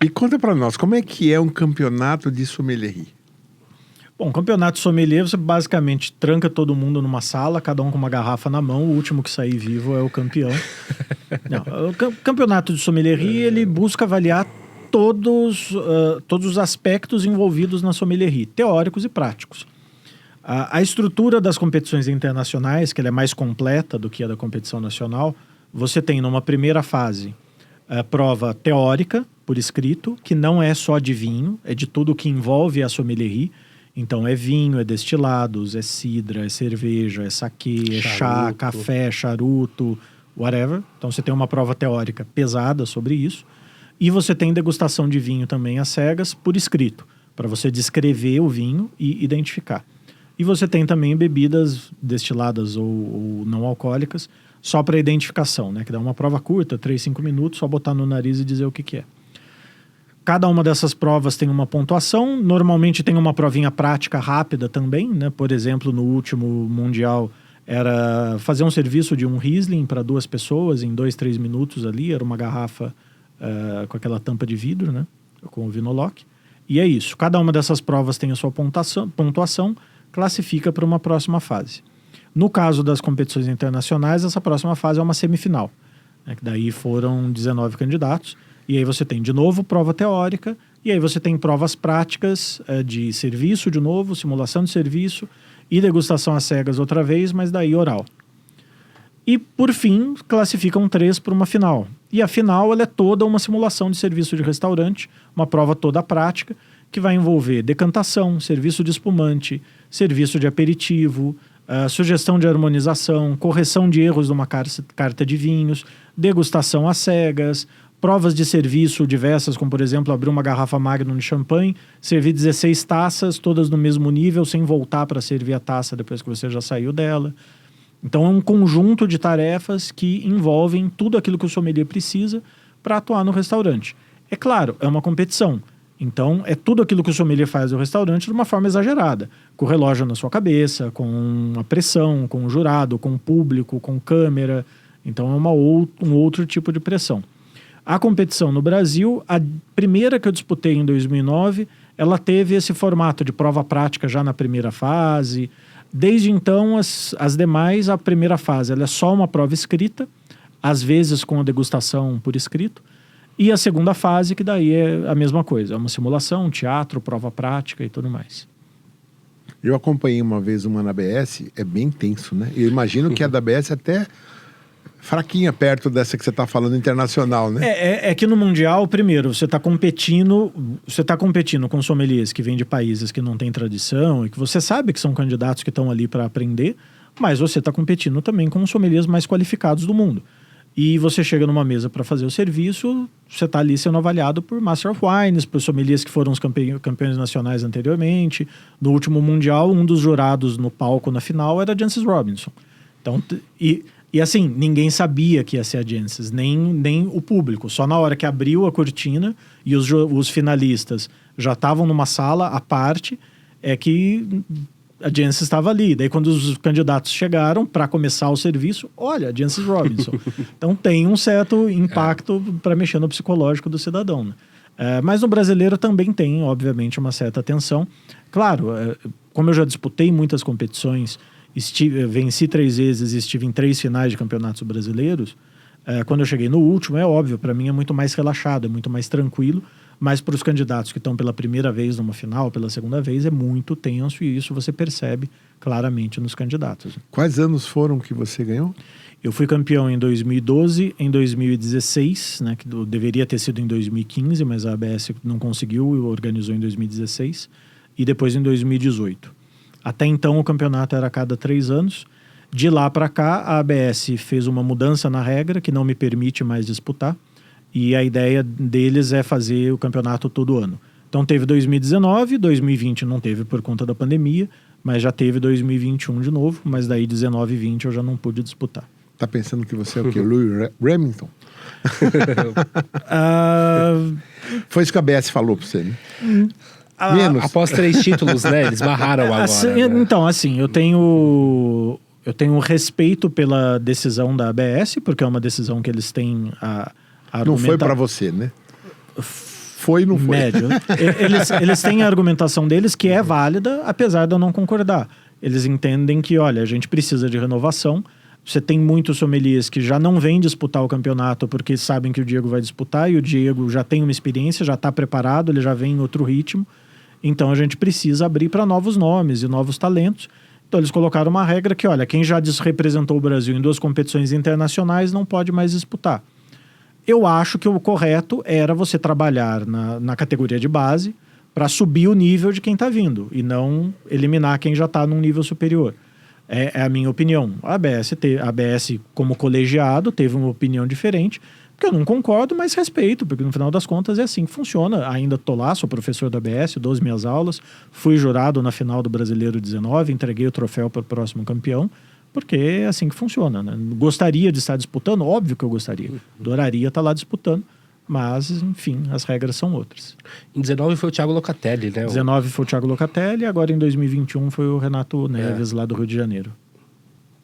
E conta pra nós, como é que é um campeonato de sommelierie? Bom, campeonato sommelier, você basicamente tranca todo mundo numa sala, cada um com uma garrafa na mão, o último que sair vivo é o campeão. Não, o campeonato de sommelierie, ele busca avaliar todos os aspectos envolvidos na sommelierie, teóricos e práticos. A estrutura das competições internacionais, que ela é mais completa do que a da competição nacional, você tem numa primeira fase a prova teórica, por escrito, que não é só de vinho, é de tudo que envolve a sommelierie. Então é vinho, é destilados, é cidra, é cerveja, é saquê, é chá, café, charuto, whatever. Então você tem uma prova teórica pesada sobre isso. E você tem degustação de vinho também às cegas por escrito, para você descrever o vinho e identificar. E você tem também bebidas destiladas ou não alcoólicas, só para identificação, né? Que dá uma prova curta, 3, 5 minutos, só botar no nariz e dizer o que é. Cada uma dessas provas tem uma pontuação. Normalmente tem uma provinha prática rápida também, né? Por exemplo, no último Mundial era fazer um serviço de um Riesling para 2 pessoas em 2, 3 minutos ali. Era uma garrafa com aquela tampa de vidro, né? Com o Vinoloc. E é isso. Cada uma dessas provas tem a sua pontuação, classifica para uma próxima fase. No caso das competições internacionais, essa próxima fase é uma semifinal, né? Que daí foram 19 candidatos. E aí você tem, de novo, prova teórica, e aí você tem provas práticas de serviço, de novo, simulação de serviço, e degustação às cegas outra vez, mas daí oral. E, por fim, classificam 3 para uma final. E a final ela é toda uma simulação de serviço de restaurante, uma prova toda prática, que vai envolver decantação, serviço de espumante, serviço de aperitivo, sugestão de harmonização, correção de erros de uma carta de vinhos, degustação às cegas, provas de serviço diversas, como por exemplo abrir uma garrafa Magnum de champanhe, servir 16 taças, todas no mesmo nível, sem voltar para servir a taça depois que você já saiu dela. Então é um conjunto de tarefas que envolvem tudo aquilo que o sommelier precisa para atuar no restaurante. É claro, é uma competição. Então é tudo aquilo que o sommelier faz no restaurante de uma forma exagerada. Com o relógio na sua cabeça, com a pressão, com o jurado, com o público, com câmera. Então é um outro tipo de pressão. A competição no Brasil, a primeira que eu disputei em 2009, ela teve esse formato de prova prática já na primeira fase. Desde então, as demais, a primeira fase ela é só uma prova escrita, às vezes com a degustação por escrito. E a segunda fase, que daí é a mesma coisa, é uma simulação, teatro, prova prática e tudo mais. Eu acompanhei uma vez uma na ABS, é bem tenso, né? Eu imagino que a da ABS é até fraquinha perto dessa que você está falando internacional, né? É que no Mundial, primeiro, você está competindo com sommeliers que vêm de países que não têm tradição e que você sabe que são candidatos que estão ali para aprender, mas você está competindo também com os sommeliers mais qualificados do mundo. E você chega numa mesa para fazer o serviço, você está ali sendo avaliado por Master of Wines, por sommeliers que foram os campeões nacionais anteriormente. No último Mundial, um dos jurados no palco na final era Jancis Robinson. Então, e assim, ninguém sabia que ia ser a Jancis, nem o público. Só na hora que abriu a cortina e os finalistas já estavam numa sala à parte, é que a Jancis estava ali. Daí quando os candidatos chegaram para começar o serviço, olha, a Jancis Robinson. Então tem um certo impacto para mexer no psicológico do cidadão, né? Mas no brasileiro também tem, obviamente, uma certa tensão. Claro, como eu já disputei muitas competições, venci 3 vezes e estive em 3 finais de campeonatos brasileiros. Quando eu cheguei no último, é óbvio, para mim é muito mais relaxado, é muito mais tranquilo, mas para os candidatos que estão pela primeira vez numa final, pela segunda vez, é muito tenso e isso você percebe claramente nos candidatos. Quais anos foram que você ganhou? Eu fui campeão em 2012, em 2016, né, que deveria ter sido em 2015, mas a ABS não conseguiu e organizou em 2016, e depois em 2018. Até então o campeonato era a cada 3 anos. De lá para cá, a ABS fez uma mudança na regra que não me permite mais disputar. E a ideia deles é fazer o campeonato todo ano. Então teve 2019, 2020 não teve por conta da pandemia, mas já teve 2021 de novo, mas daí 19 e 20 eu já não pude disputar. Tá pensando que você é o quê? Louis Remington? Foi isso que a ABS falou para você, né? Menos. Após 3 títulos, né? Eles barraram agora. Né? Então, assim, eu tenho respeito pela decisão da ABS, porque é uma decisão que eles têm a Não foi para você, né? foi e não foi. Médio. Eles têm a argumentação deles que é válida, apesar de eu não concordar. Eles entendem que, olha, a gente precisa de renovação. Você tem muitos sommeliers que já não vêm disputar o campeonato porque sabem que o Diego vai disputar e o Diego já tem uma experiência, já está preparado, ele já vem em outro ritmo. Então a gente precisa abrir para novos nomes e novos talentos. Então eles colocaram uma regra que, olha, quem já representou o Brasil em 2 competições internacionais não pode mais disputar. Eu acho que o correto era você trabalhar na categoria de base para subir o nível de quem está vindo e não eliminar quem já está num nível superior. É a minha opinião. A ABS, como colegiado, teve uma opinião diferente, porque eu não concordo, mas respeito, porque no final das contas é assim que funciona. Ainda estou lá, sou professor da ABS, dou as minhas aulas, fui jurado na final do Brasileiro 19, entreguei o troféu para o próximo campeão, porque é assim que funciona, né? Gostaria de estar disputando? Óbvio que eu gostaria. Adoraria estar lá disputando, mas, enfim, as regras são outras. Em 19 foi o Thiago Locatelli, né? 19 foi o Thiago Locatelli, agora em 2021 foi o Renato Neves, lá do Rio de Janeiro.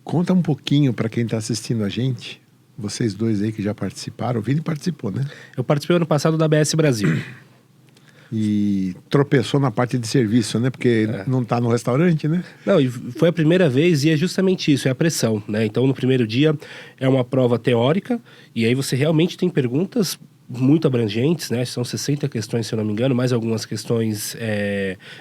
Conta um pouquinho para quem está assistindo a gente, vocês dois aí que já participaram. O Vini participou, né? Eu participei ano passado da ABS Brasil. E tropeçou na parte de serviço, né? Porque não está no restaurante, né? Não, e foi a primeira vez e é justamente isso, é a pressão, né? Então, no primeiro dia é uma prova teórica e aí você realmente tem perguntas muito abrangentes, né? São 60 questões, se eu não me engano, mais algumas questões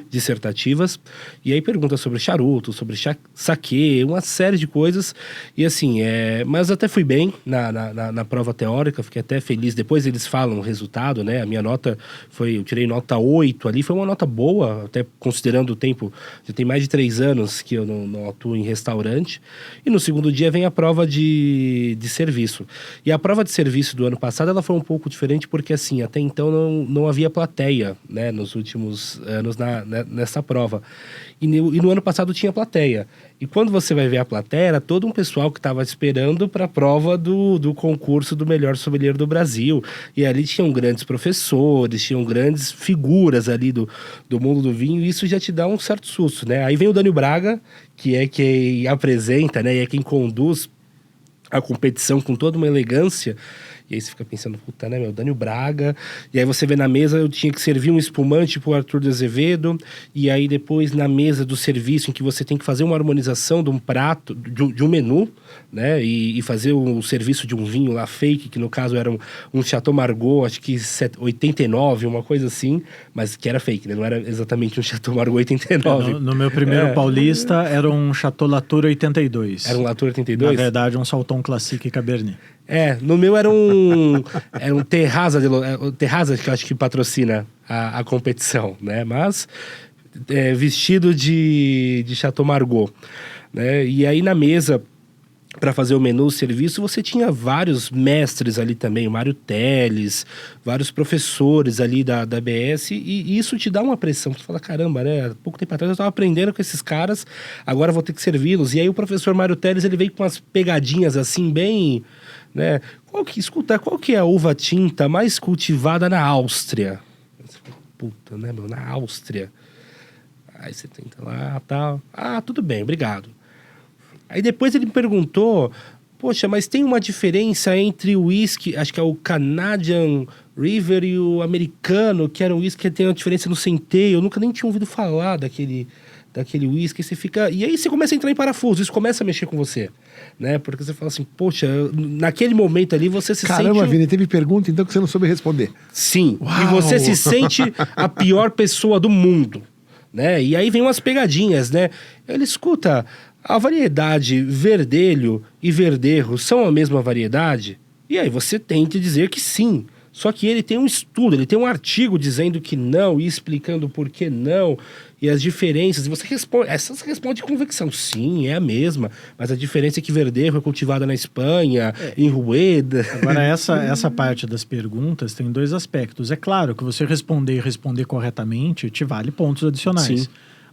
dissertativas. E aí perguntas sobre charuto, sobre saquê, uma série de coisas. E assim, mas até fui bem na prova teórica, fiquei até feliz. Depois eles falam o resultado, né? A minha nota eu tirei nota 8 ali, foi uma nota boa, até considerando o tempo. Já tem mais de 3 anos que eu não atuo em restaurante. E no segundo dia vem a prova de serviço. E a prova de serviço do ano passado, ela foi um pouco diferente porque, assim, até então não havia plateia, né, nos últimos anos nessa prova. E no ano passado tinha plateia. E quando você vai ver a plateia, era todo um pessoal que estava esperando para a prova do concurso do melhor sommelier do Brasil. E ali tinham grandes professores, tinham grandes figuras ali do mundo do vinho, e isso já te dá um certo susto, né? Aí vem o Dânio Braga, que é quem apresenta, né, e é quem conduz a competição com toda uma elegância. E aí você fica pensando, puta, né, meu, Dânio Braga. E aí você vê na mesa, eu tinha que servir um espumante pro Arthur de Azevedo. E aí depois na mesa do serviço, em que você tem que fazer uma harmonização de um prato, de um menu, né? E fazer o serviço de um vinho lá fake, que no caso era um Chateau Margaux, acho que 89, uma coisa assim. Mas que era fake, né? Não era exatamente um Chateau Margaux 89. No meu primeiro paulista era um Chateau Latour 82. Era um Latour 82? Na verdade, um Salton Classique Cabernet. No meu era um Terraza, Terraza que eu acho que patrocina a competição, né? Mas vestido de Chateau Margaux, né? E aí na mesa, para fazer o menu, o serviço, você tinha vários mestres ali também, o Mário Teles, vários professores ali da ABS, e isso te dá uma pressão. Você fala, caramba, né? Há pouco tempo atrás eu estava aprendendo com esses caras, agora vou ter que servi-los. E aí o professor Mário Teles, ele veio com umas pegadinhas assim, bem... né? Qual que é a uva tinta mais cultivada na Áustria? Você fala, puta, né, meu? Na Áustria. Aí você tenta lá, tal. Ah, tudo bem, obrigado. Aí depois ele me perguntou, poxa, mas tem uma diferença entre o whisky, acho que é o Canadian River e o americano, que era um whisky que tem uma diferença no centeio. Eu nunca nem tinha ouvido falar daquele whisky. Você fica... E aí você começa a entrar em parafuso, isso começa a mexer com você, né? Porque você fala assim, poxa, naquele momento ali você se sente... Caramba, Vini, teve pergunta então que você não soube responder. Sim, Uau! E você se sente a pior pessoa do mundo, né? E aí vem umas pegadinhas, né? Ele escuta, a variedade verdelho e verdejo são a mesma variedade? E aí você tenta dizer que sim. Só que ele tem um estudo, ele tem um artigo dizendo que não e explicando por que não e as diferenças. E você responde com convicção. Sim, é a mesma. Mas a diferença é que verdejo é cultivada na Espanha, em Rueda. Agora, essa parte das perguntas tem 2 aspectos. É claro que você responder corretamente te vale pontos adicionais. Sim.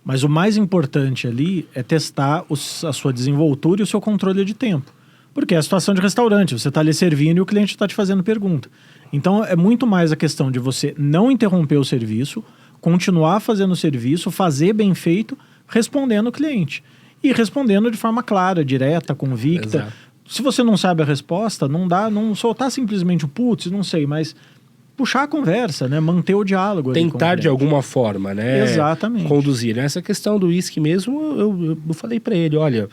Mas o mais importante ali é testar a sua desenvoltura e o seu controle de tempo. Porque é a situação de restaurante. Você está ali servindo e o cliente está te fazendo pergunta. Então, é muito mais a questão de você não interromper o serviço, continuar fazendo o serviço, fazer bem feito, respondendo o cliente. E respondendo de forma clara, direta, convicta. Exato. Se você não sabe a resposta, não soltar simplesmente o putz, não sei, mas puxar a conversa, né? Manter o diálogo. ali com o Tentar de cliente. alguma forma, né? Exatamente. Conduzir. Essa questão do uísque mesmo, eu falei para ele, olha,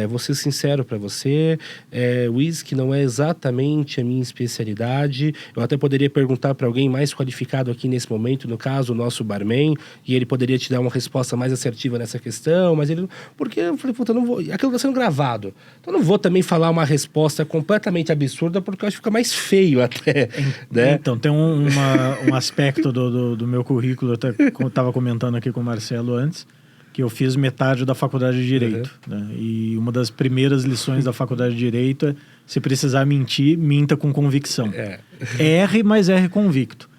vou ser sincero para você, uísque não é exatamente a minha especialidade. Eu até poderia perguntar para alguém mais qualificado aqui nesse momento, no caso, o nosso barman, e ele poderia te dar uma resposta mais assertiva nessa questão, mas ele... Porque eu falei, puta, não vou... Aquilo está sendo gravado. Então eu não vou também falar uma resposta completamente absurda, porque eu acho que fica mais feio até, né? Então, tem um aspecto do meu currículo, eu até estava comentando aqui com o Marcelo antes, que eu fiz metade da faculdade de Direito. Né? E uma das primeiras lições da faculdade de Direito é, se precisar mentir, minta com convicção. Erre, mas erre convicto.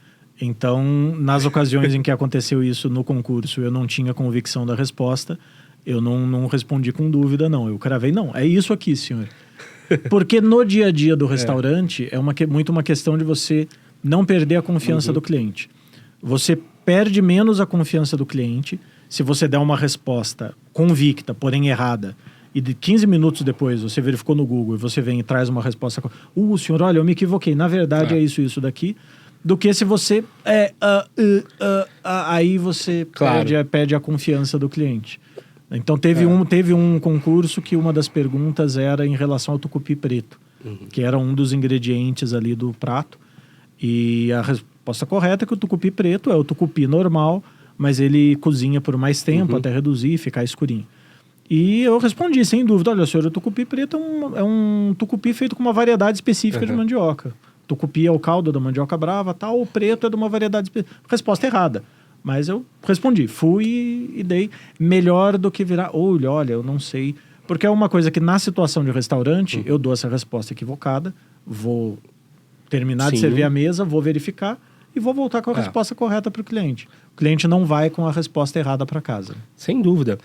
Então, nas ocasiões em que aconteceu isso no concurso, eu não tinha convicção da resposta, eu não respondi com dúvida, não. Eu cravei, não, é isso aqui, senhor. Porque no dia a dia do restaurante, muito uma questão de você não perder a confiança do cliente. Você perde menos a confiança do cliente se você der uma resposta convicta, porém errada, e de 15 minutos depois você verificou no Google e você vem e traz uma resposta... senhor, olha, eu me equivoquei. Na verdade, é isso daqui. Do que se você... aí você perde a confiança do cliente. Então, teve um concurso que uma das perguntas era em relação ao tucupi preto, que era um dos ingredientes ali do prato. E a resposta correta é que o tucupi preto é o tucupi normal, mas ele cozinha por mais tempo até reduzir e ficar escurinho. E eu respondi, sem dúvida, olha, senhor, o tucupi preto é um tucupi feito com uma variedade específica de mandioca. Tucupi é o caldo da mandioca brava, tal, o preto é de uma variedade específica. Resposta errada. Mas eu respondi, fui e dei melhor do que virar, olha, eu não sei. Porque é uma coisa que na situação de restaurante, eu dou essa resposta equivocada, vou terminar de servir a mesa, vou verificar e vou voltar com a resposta correta para o cliente. O cliente não vai com a resposta errada para casa. Sem dúvida.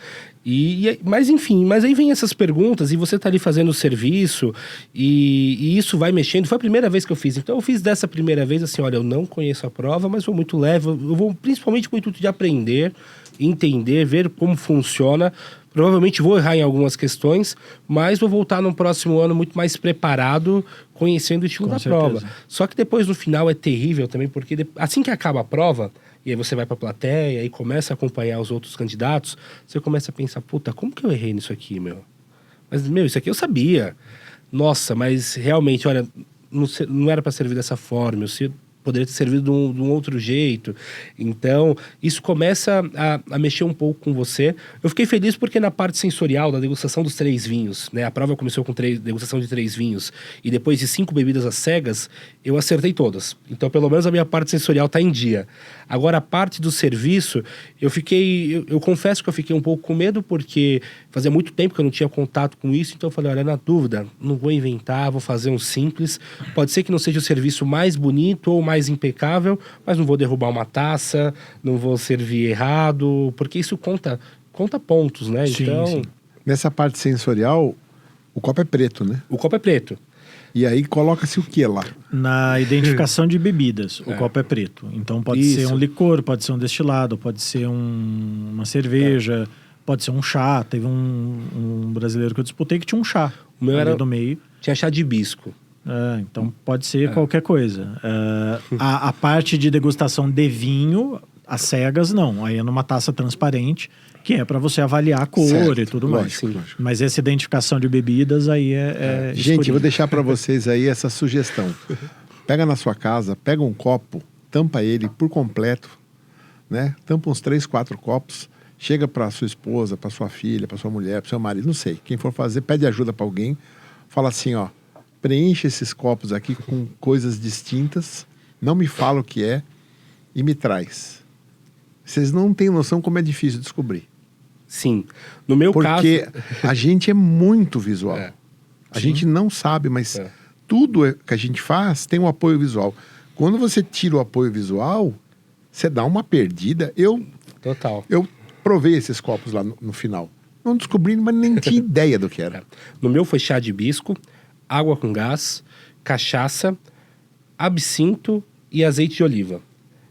Mas enfim, mas aí vem essas perguntas e você tá ali fazendo o serviço e isso vai mexendo. Foi a primeira vez que eu fiz. Então eu fiz dessa primeira vez assim, olha, eu não conheço a prova, mas vou muito leve. Eu vou principalmente com o intuito de aprender, entender, ver como funciona. Provavelmente vou errar em algumas questões, mas vou voltar no próximo ano muito mais preparado, conhecendo o estilo da prova. Só que depois no final é terrível também, porque assim que acaba a prova, e aí você vai pra plateia e começa a acompanhar os outros candidatos, você começa a pensar, puta, como que eu errei nisso aqui, meu? Mas, isso aqui eu sabia. Nossa, mas realmente, olha, não era para servir dessa forma, poderia ter servido de um outro jeito. Então, isso começa a mexer um pouco com você. Eu fiquei feliz porque na parte sensorial, da degustação dos 3 vinhos, né? A prova começou com degustação de 3 vinhos e depois de 5 bebidas às cegas, eu acertei todas. Então, pelo menos a minha parte sensorial tá em dia. Agora, a parte do serviço, eu confesso que eu fiquei um pouco com medo porque fazia muito tempo que eu não tinha contato com isso, então eu falei, olha, na dúvida, não vou inventar, vou fazer um simples. Pode ser que não seja o serviço mais bonito ou mais impecável, mas não vou derrubar uma taça, não vou servir errado, porque isso conta pontos, né? Sim, então, sim. Nessa parte sensorial, o copo é preto, né? o copo é preto. E aí coloca-se o que lá? Na identificação de bebidas, o copo é preto. Então pode ser um licor, pode ser um destilado, pode ser uma cerveja, pode ser um chá. Teve um brasileiro que eu disputei que tinha um chá. O meu era do meio. Tinha chá de hibisco. Então pode ser qualquer coisa. A parte de degustação de vinho, às cegas, não. Aí é numa taça transparente, que é para você avaliar a cor Certo, e tudo lógico, mais. lógico. Mas essa identificação de bebidas aí é Gente, eu vou escurinho. deixar para vocês aí essa sugestão. Pega na sua casa, pega um copo, tampa ele por completo, né? Tampa uns 3, 4 copos, chega para sua esposa, para sua filha, para sua mulher, para seu marido, não sei. Quem for fazer, pede ajuda para alguém. Fala assim, ó, preenche esses copos aqui com coisas distintas, não me fala o que é e me traz. Vocês não têm noção como é difícil descobrir. Sim. No meu caso... Porque a gente é muito visual. A gente não sabe, mas tudo que a gente faz tem um apoio visual. Quando você tira o apoio visual, você dá uma perdida. Total. Eu provei esses copos lá no final. Não descobri, mas nem tinha ideia do que era. No meu foi chá de hibisco, água com gás, cachaça, absinto e azeite de oliva.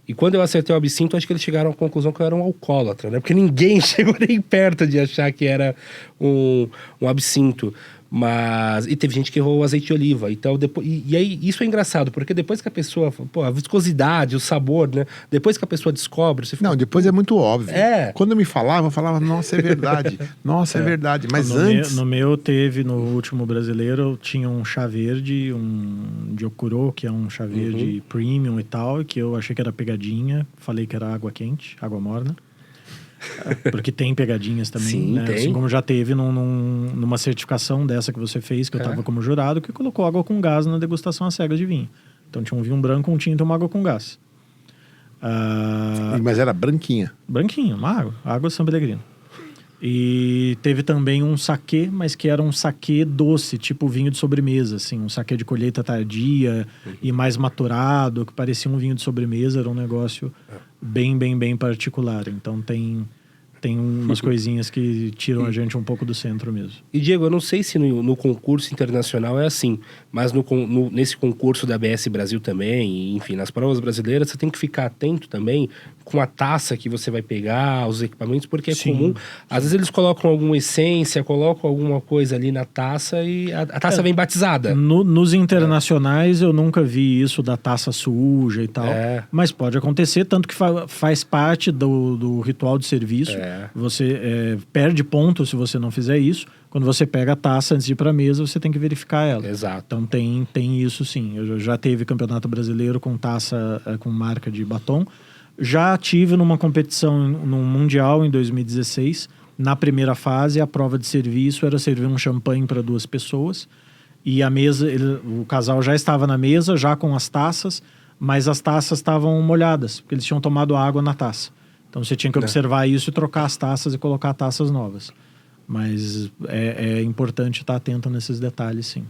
E quando eu acertei o absinto, acho que eles chegaram à conclusão que eu era um alcoólatra, né? Porque ninguém chegou nem perto de achar que era um absinto. Mas... E teve gente que errou o azeite de oliva. Então, depois... E aí, isso é engraçado, porque depois que a pessoa... Pô, a viscosidade, o sabor, né? Depois que a pessoa descobre, você fica... Não, depois é muito óbvio. É. Quando me falava, eu falava, nossa, é verdade. Nossa, é verdade. Mas antes... No meu teve, no último brasileiro, tinha um chá verde, um Gyokuro, que é um chá verde premium e tal, que eu achei que era pegadinha. Falei que era água quente, água morna. Porque tem pegadinhas também, Sim, né? tem. Assim como já teve numa certificação dessa que você fez, que eu tava como jurado, que colocou água com gás na degustação às cegas de vinho. Então tinha um vinho branco, um tinto e uma água com gás. Mas era branquinha. Branquinho, uma água San Pellegrino. E teve também um saquê, mas que era um saquê doce, tipo vinho de sobremesa, assim, um saquê de colheita tardia e mais maturado, que parecia um vinho de sobremesa, era um negócio bem particular. Então tem umas coisinhas que tiram a gente um pouco do centro mesmo. E, Diego, eu não sei se no concurso internacional é assim, mas nesse concurso da ABS Brasil também, e, enfim, nas provas brasileiras, você tem que ficar atento também com a taça que você vai pegar, os equipamentos, porque é comum. Às vezes eles colocam alguma essência, colocam alguma coisa ali na taça e a taça vem batizada. Nos internacionais eu nunca vi isso da taça suja e tal, mas pode acontecer, tanto que faz parte do ritual de serviço. Você perde ponto se você não fizer isso. Quando você pega a taça antes de ir para a mesa, você tem que verificar ela. Exato. Então tem isso sim. Eu já teve campeonato brasileiro com taça com marca de batom. Já tive numa competição num mundial em 2016. Na primeira fase, a prova de serviço era servir um champanhe para 2 pessoas. E a mesa, o casal já estava na mesa, já com as taças, mas as taças estavam molhadas, porque eles tinham tomado água na taça. Então você tinha que observar isso e trocar as taças e colocar taças novas. Mas é importante estar atento nesses detalhes, sim.